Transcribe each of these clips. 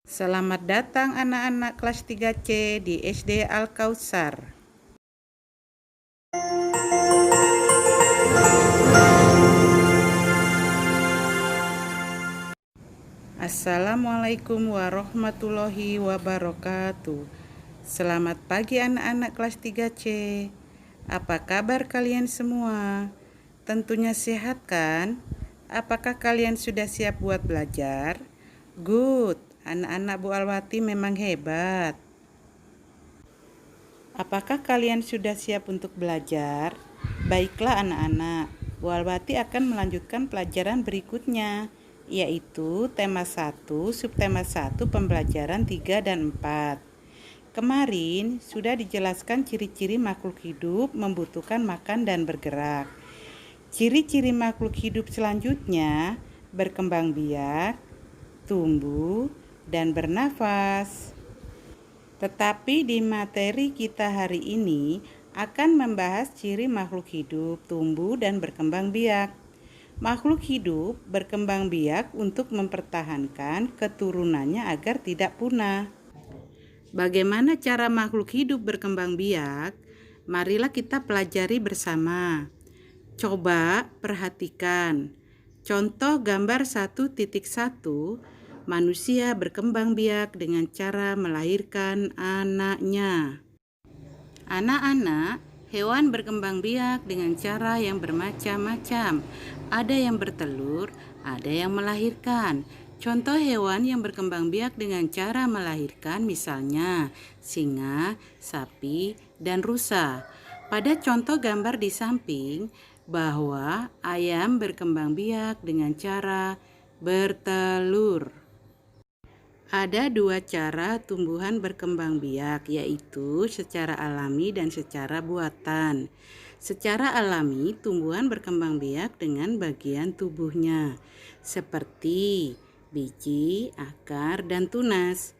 Selamat datang anak-anak kelas 3C di SD Al-Kautsar. Assalamualaikum warahmatullahi wabarakatuh. Selamat pagi anak-anak kelas 3C. Apa kabar kalian semua? Tentunya sehat kan? Apakah kalian sudah siap buat belajar? Good, anak-anak Bu Alwati memang hebat. Apakah kalian sudah siap untuk belajar? Baiklah anak-anak, Bu Alwati akan melanjutkan pelajaran berikutnya, yaitu tema 1, subtema 1, pembelajaran 3 dan 4. Kemarin sudah dijelaskan ciri-ciri makhluk hidup membutuhkan makan dan bergerak. Ciri-ciri makhluk hidup selanjutnya berkembang biak, tumbuh, dan bernafas. Tetapi di materi kita hari ini akan membahas ciri makhluk hidup tumbuh dan berkembang biak. Makhluk hidup berkembang biak untuk mempertahankan keturunannya agar tidak punah. Bagaimana cara makhluk hidup berkembang biak? Marilah kita pelajari bersama. Coba perhatikan. Contoh gambar 1.1, manusia berkembang biak dengan cara melahirkan anaknya. Anak-anak, hewan berkembang biak dengan cara yang bermacam-macam. Ada yang bertelur, ada yang melahirkan. Contoh hewan yang berkembang biak dengan cara melahirkan misalnya singa, sapi, dan rusa. Pada contoh gambar di samping, bahwa ayam berkembang biak dengan cara bertelur. Ada dua cara tumbuhan berkembang biak, yaitu secara alami dan secara buatan. Secara alami, tumbuhan berkembang biak dengan bagian tubuhnya, seperti biji, akar, dan tunas.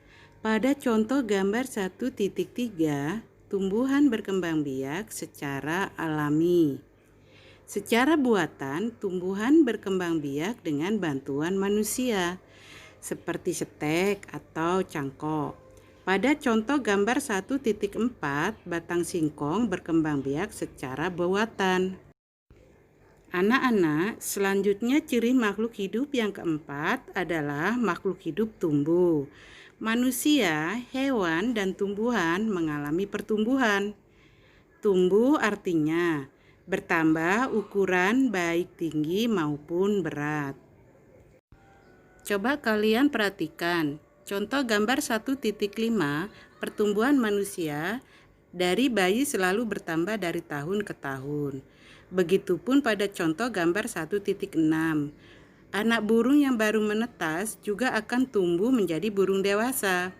Pada contoh gambar 1.3, tumbuhan berkembang biak secara alami. Secara buatan, tumbuhan berkembang biak dengan bantuan manusia, seperti setek atau cangkok. Pada contoh gambar 1.4, batang singkong berkembang biak secara buatan. Anak-anak, selanjutnya ciri makhluk hidup yang keempat adalah makhluk hidup tumbuh. Manusia, hewan, dan tumbuhan mengalami pertumbuhan. Tumbuh artinya bertambah ukuran baik tinggi maupun berat. Coba kalian perhatikan contoh gambar 1.5, pertumbuhan manusia dari bayi selalu bertambah dari tahun ke tahun. Begitupun pada contoh gambar 1.6, anak burung yang baru menetas juga akan tumbuh menjadi burung dewasa.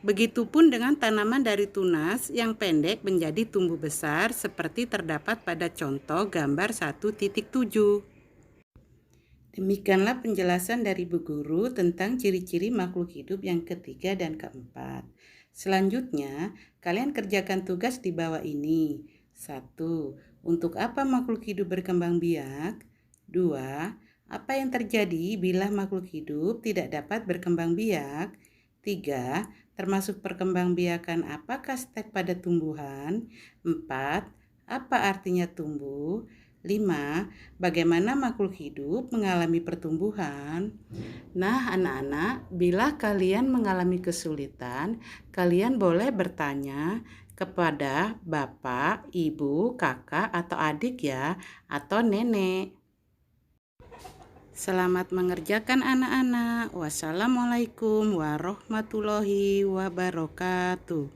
Begitupun dengan tanaman dari tunas yang pendek menjadi tumbuh besar seperti terdapat pada contoh gambar 1.7. Demikianlah penjelasan dari Bu Guru tentang ciri-ciri makhluk hidup yang ketiga dan keempat. Selanjutnya, kalian kerjakan tugas di bawah ini. 1. Untuk apa makhluk hidup berkembang biak? 2. Apa yang terjadi bila makhluk hidup tidak dapat berkembang biak? 3. Termasuk perkembangbiakan apakah step pada tumbuhan? 4. Apa artinya tumbuh? 5. Bagaimana makhluk hidup mengalami pertumbuhan? Nah, anak-anak, bila kalian mengalami kesulitan, kalian boleh bertanya kepada bapak, ibu, kakak, atau adik ya, atau nenek. Selamat mengerjakan anak-anak. Wassalamualaikum warahmatullahi wabarakatuh.